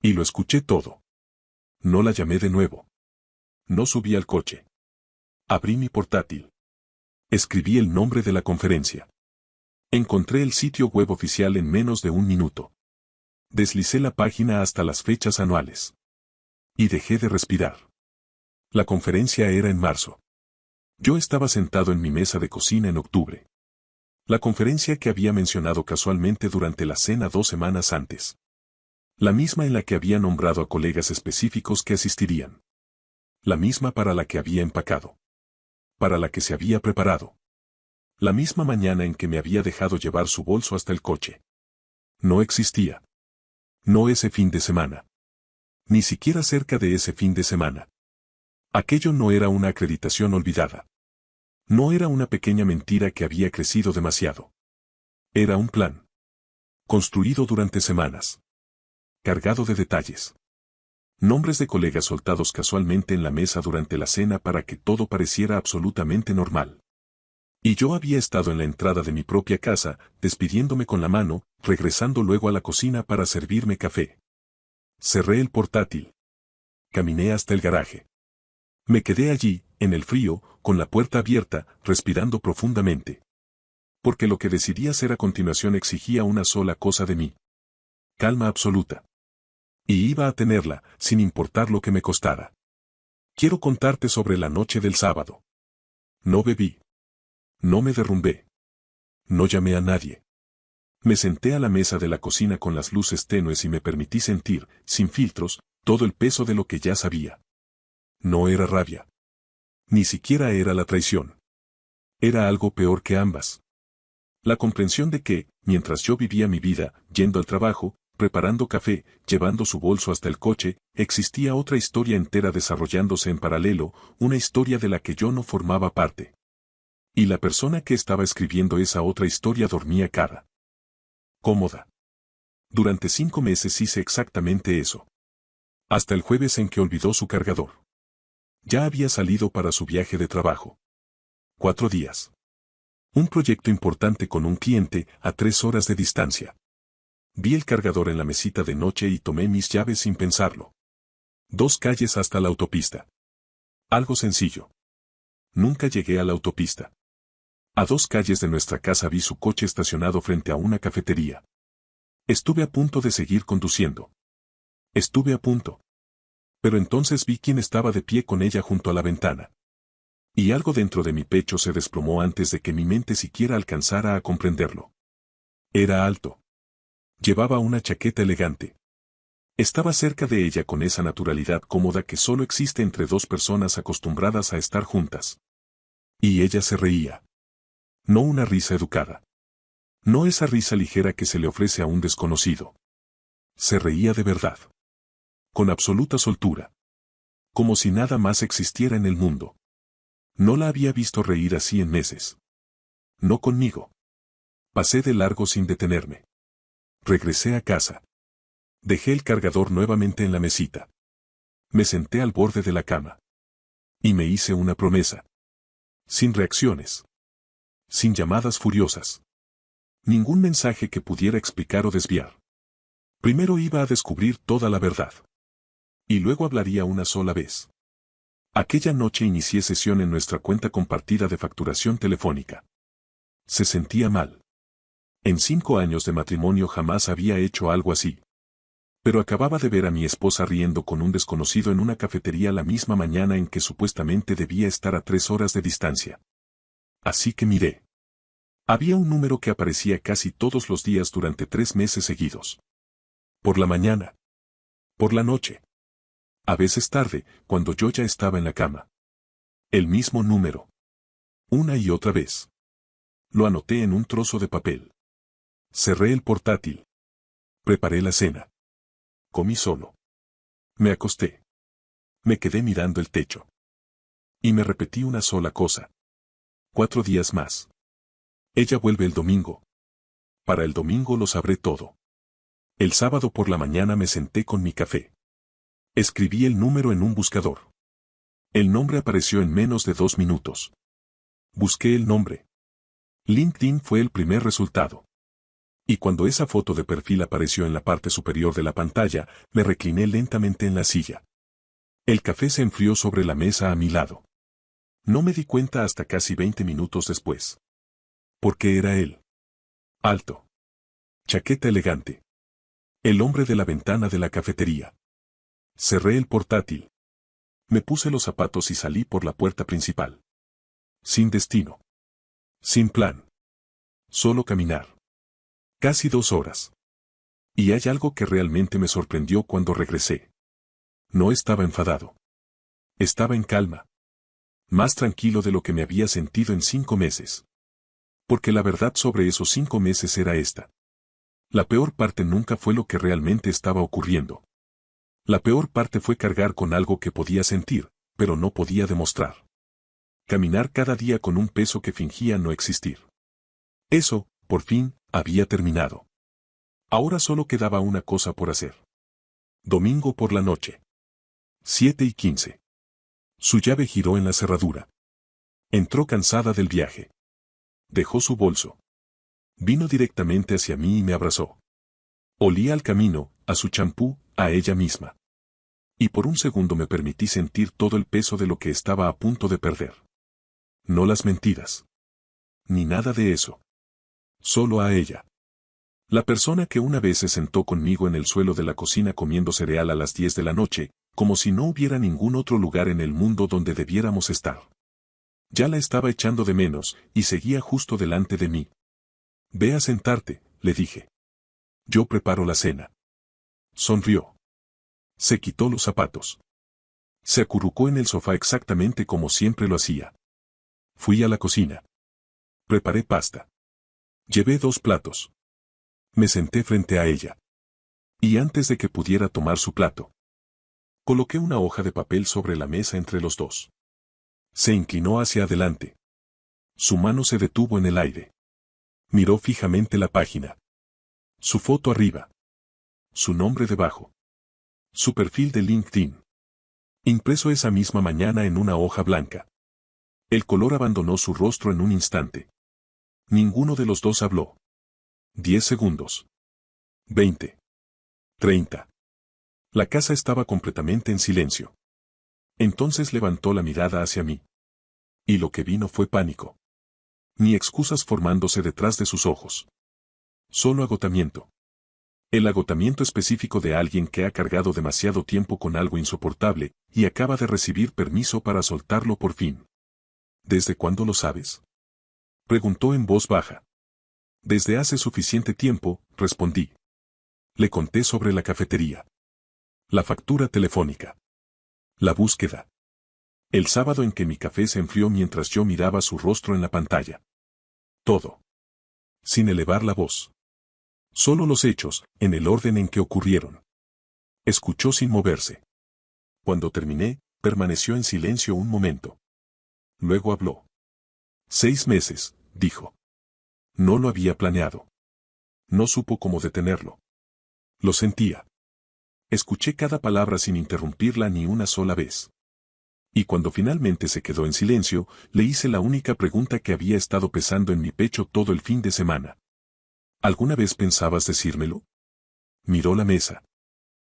Y lo escuché todo. No la llamé de nuevo. No subí al coche. Abrí mi portátil. Escribí el nombre de la conferencia. Encontré el sitio web oficial en menos de un minuto. Deslicé la página hasta las fechas anuales. Y dejé de respirar. La conferencia era en marzo. Yo estaba sentado en mi mesa de cocina en octubre. La conferencia que había mencionado casualmente durante la cena 2 semanas antes. La misma en la que había nombrado a colegas específicos que asistirían. La misma para la que había empacado. Para la que se había preparado. La misma mañana en que me había dejado llevar su bolso hasta el coche. No existía. No ese fin de semana. Ni siquiera cerca de ese fin de semana. Aquello no era una acreditación olvidada. No era una pequeña mentira que había crecido demasiado. Era un plan. Construido durante semanas. Cargado de detalles. Nombres de colegas soltados casualmente en la mesa durante la cena para que todo pareciera absolutamente normal. Y yo había estado en la entrada de mi propia casa, despidiéndome con la mano, regresando luego a la cocina para servirme café. Cerré el portátil. Caminé hasta el garaje. Me quedé allí, en el frío, con la puerta abierta, respirando profundamente. Porque lo que decidí hacer a continuación exigía una sola cosa de mí. Calma absoluta. Y iba a tenerla, sin importar lo que me costara. Quiero contarte sobre la noche del sábado. No bebí. No me derrumbé. No llamé a nadie. Me senté a la mesa de la cocina con las luces tenues y me permití sentir, sin filtros, todo el peso de lo que ya sabía. No era rabia. Ni siquiera era la traición. Era algo peor que ambas. La comprensión de que, mientras yo vivía mi vida, yendo al trabajo, preparando café, llevando su bolso hasta el coche, existía otra historia entera desarrollándose en paralelo, una historia de la que yo no formaba parte. Y la persona que estaba escribiendo esa otra historia dormía cómoda. Durante 5 meses hice exactamente eso. Hasta el jueves en que olvidó su cargador. Ya había salido para su viaje de trabajo. 4 días. Un proyecto importante con un cliente a 3 horas de distancia. Vi el cargador en la mesita de noche y tomé mis llaves sin pensarlo. 2 calles hasta la autopista. Algo sencillo. Nunca llegué a la autopista. A 2 calles de nuestra casa vi su coche estacionado frente a una cafetería. Estuve a punto de seguir conduciendo. Estuve a punto. Pero entonces vi quién estaba de pie con ella junto a la ventana. Y algo dentro de mi pecho se desplomó antes de que mi mente siquiera alcanzara a comprenderlo. Era alto. Llevaba una chaqueta elegante. Estaba cerca de ella con esa naturalidad cómoda que solo existe entre 2 personas acostumbradas a estar juntas. Y ella se reía. No una risa educada. No esa risa ligera que se le ofrece a un desconocido. Se reía de verdad. Con absoluta soltura. Como si nada más existiera en el mundo. No la había visto reír así en meses. No conmigo. Pasé de largo sin detenerme. Regresé a casa. Dejé el cargador nuevamente en la mesita. Me senté al borde de la cama. Y me hice una promesa. Sin reacciones. Sin llamadas furiosas. Ningún mensaje que pudiera explicar o desviar. Primero iba a descubrir toda la verdad. Y luego hablaría una sola vez. Aquella noche inicié sesión en nuestra cuenta compartida de facturación telefónica. Se sentía mal. En 5 años de matrimonio jamás había hecho algo así. Pero acababa de ver a mi esposa riendo con un desconocido en una cafetería la misma mañana en que supuestamente debía estar a 3 horas de distancia. Así que miré. Había un número que aparecía casi todos los días durante 3 meses seguidos. Por la mañana. Por la noche. A veces tarde, cuando yo ya estaba en la cama. El mismo número. Una y otra vez. Lo anoté en un trozo de papel. Cerré el portátil. Preparé la cena. Comí solo. Me acosté. Me quedé mirando el techo. Y me repetí una sola cosa. 4 días más. Ella vuelve el domingo. Para el domingo lo sabré todo. El sábado por la mañana me senté con mi café. Escribí el número en un buscador. El nombre apareció en menos de 2 minutos. Busqué el nombre. LinkedIn fue el primer resultado. Y cuando esa foto de perfil apareció en la parte superior de la pantalla, me recliné lentamente en la silla. El café se enfrió sobre la mesa a mi lado. No me di cuenta hasta casi 20 minutos después. Porque era él. Alto. Chaqueta elegante. El hombre de la ventana de la cafetería. Cerré el portátil. Me puse los zapatos y salí por la puerta principal. Sin destino. Sin plan. Solo caminar. Casi 2 horas. Y hay algo que realmente me sorprendió cuando regresé. No estaba enfadado. Estaba en calma. Más tranquilo de lo que me había sentido en 5 meses. Porque la verdad sobre esos 5 meses era esta. La peor parte nunca fue lo que realmente estaba ocurriendo. La peor parte fue cargar con algo que podía sentir, pero no podía demostrar. Caminar cada día con un peso que fingía no existir. Eso, por fin, había terminado. Ahora solo quedaba una cosa por hacer. Domingo por la noche. 7:15. Su llave giró en la cerradura. Entró cansada del viaje. Dejó su bolso. Vino directamente hacia mí y me abrazó. Olía al camino, a su champú, a ella misma. Y por un segundo me permití sentir todo el peso de lo que estaba a punto de perder. No las mentiras. Ni nada de eso. Solo a ella. La persona que una vez se sentó conmigo en el suelo de la cocina comiendo cereal a las 10 de la noche, como si no hubiera ningún otro lugar en el mundo donde debiéramos estar. Ya la estaba echando de menos, y seguía justo delante de mí. Ve a sentarte, le dije. Yo preparo la cena. Sonrió. Se quitó los zapatos. Se acurrucó en el sofá exactamente como siempre lo hacía. Fui a la cocina. Preparé pasta. Llevé 2 platos. Me senté frente a ella. Y antes de que pudiera tomar su plato, coloqué una hoja de papel sobre la mesa entre los dos. Se inclinó hacia adelante. Su mano se detuvo en el aire. Miró fijamente la página. Su foto arriba. Su nombre debajo. Su perfil de LinkedIn. Impreso esa misma mañana en una hoja blanca. El color abandonó su rostro en un instante. Ninguno de los dos habló. 10 segundos. 20. 30. La casa estaba completamente en silencio. Entonces levantó la mirada hacia mí. Y lo que vino fue pánico. Ni excusas formándose detrás de sus ojos. Solo agotamiento. El agotamiento específico de alguien que ha cargado demasiado tiempo con algo insoportable, y acaba de recibir permiso para soltarlo por fin. ¿Desde cuándo lo sabes? Preguntó en voz baja. Desde hace suficiente tiempo, respondí. Le conté sobre la cafetería. La factura telefónica. La búsqueda. El sábado en que mi café se enfrió mientras yo miraba su rostro en la pantalla. Todo. Sin elevar la voz. Solo los hechos, en el orden en que ocurrieron. Escuchó sin moverse. Cuando terminé, permaneció en silencio un momento. Luego habló. 6 meses, dijo. No lo había planeado. No supo cómo detenerlo. Lo sentía. Escuché cada palabra sin interrumpirla ni una sola vez. Y cuando finalmente se quedó en silencio, le hice la única pregunta que había estado pesando en mi pecho todo el fin de semana. ¿Alguna vez pensabas decírmelo? Miró la mesa.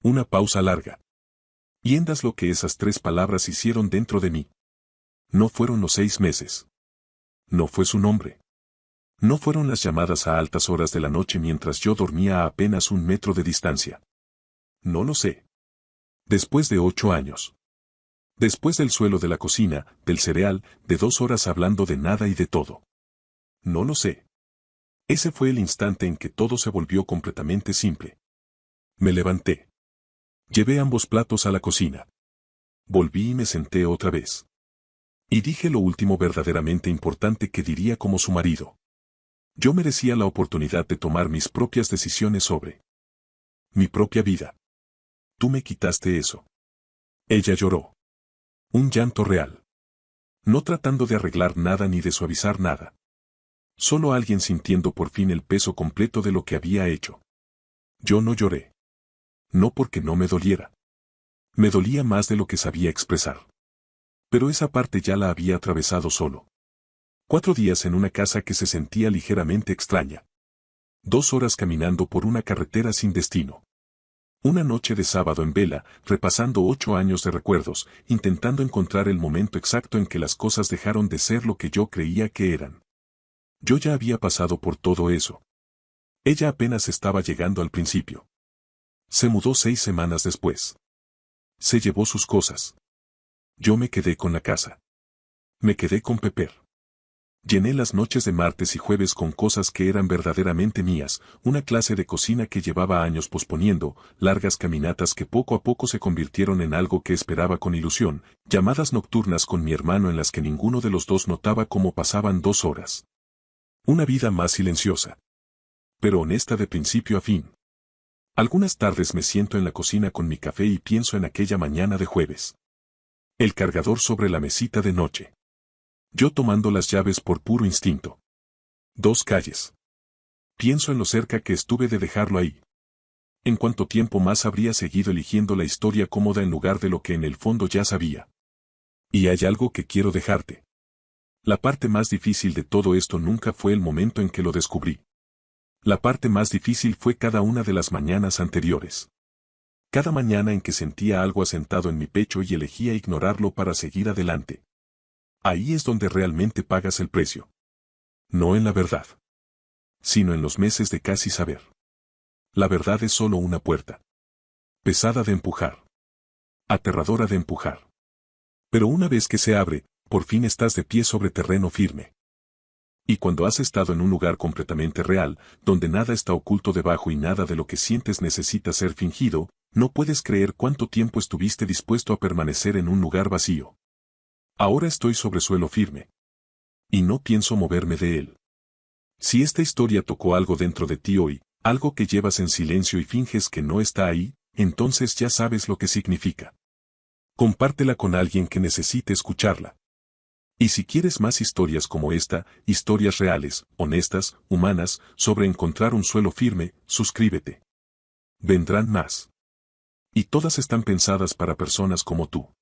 Una pausa larga. Hiendas lo que esas 3 palabras hicieron dentro de mí. No fueron los 6 meses. No fue su nombre. No fueron las llamadas a altas horas de la noche mientras yo dormía a apenas 1 metro de distancia. No lo sé. Después de 8 años. Después del suelo de la cocina, del cereal, de 2 horas hablando de nada y de todo. No lo sé. Ese fue el instante en que todo se volvió completamente simple. Me levanté. Llevé ambos platos a la cocina. Volví y me senté otra vez. Y dije lo último verdaderamente importante que diría como su marido. Yo merecía la oportunidad de tomar mis propias decisiones sobre mi propia vida. Tú me quitaste eso. Ella lloró. Un llanto real. No tratando de arreglar nada ni de suavizar nada. Solo alguien sintiendo por fin el peso completo de lo que había hecho. Yo no lloré. No porque no me doliera. Me dolía más de lo que sabía expresar. Pero esa parte ya la había atravesado solo. 4 días en una casa que se sentía ligeramente extraña. 2 horas caminando por una carretera sin destino. Una noche de sábado en vela, repasando 8 años de recuerdos, intentando encontrar el momento exacto en que las cosas dejaron de ser lo que yo creía que eran. Yo ya había pasado por todo eso. Ella apenas estaba llegando al principio. Se mudó 6 semanas después. Se llevó sus cosas. Yo me quedé con la casa. Me quedé con Pepper. Llené las noches de martes y jueves con cosas que eran verdaderamente mías, una clase de cocina que llevaba años posponiendo, largas caminatas que poco a poco se convirtieron en algo que esperaba con ilusión, llamadas nocturnas con mi hermano en las que ninguno de los dos notaba cómo pasaban 2 horas. Una vida más silenciosa. Pero honesta de principio a fin. Algunas tardes me siento en la cocina con mi café y pienso en aquella mañana de jueves. El cargador sobre la mesita de noche. Yo tomando las llaves por puro instinto. 2 calles. Pienso en lo cerca que estuve de dejarlo ahí. En cuánto tiempo más habría seguido eligiendo la historia cómoda en lugar de lo que en el fondo ya sabía. Y hay algo que quiero dejarte. La parte más difícil de todo esto nunca fue el momento en que lo descubrí. La parte más difícil fue cada una de las mañanas anteriores. Cada mañana en que sentía algo asentado en mi pecho y elegía ignorarlo para seguir adelante. Ahí es donde realmente pagas el precio. No en la verdad. Sino en los meses de casi saber. La verdad es solo una puerta. Pesada de empujar. Aterradora de empujar. Pero una vez que se abre, por fin estás de pie sobre terreno firme. Y cuando has estado en un lugar completamente real, donde nada está oculto debajo y nada de lo que sientes necesita ser fingido, no puedes creer cuánto tiempo estuviste dispuesto a permanecer en un lugar vacío. Ahora estoy sobre suelo firme. Y no pienso moverme de él. Si esta historia tocó algo dentro de ti hoy, algo que llevas en silencio y finges que no está ahí, entonces ya sabes lo que significa. Compártela con alguien que necesite escucharla. Y si quieres más historias como esta, historias reales, honestas, humanas, sobre encontrar un suelo firme, suscríbete. Vendrán más. Y todas están pensadas para personas como tú.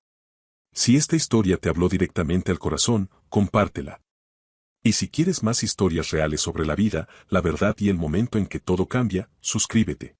Si esta historia te habló directamente al corazón, compártela. Y si quieres más historias reales sobre la vida, la verdad y el momento en que todo cambia, suscríbete.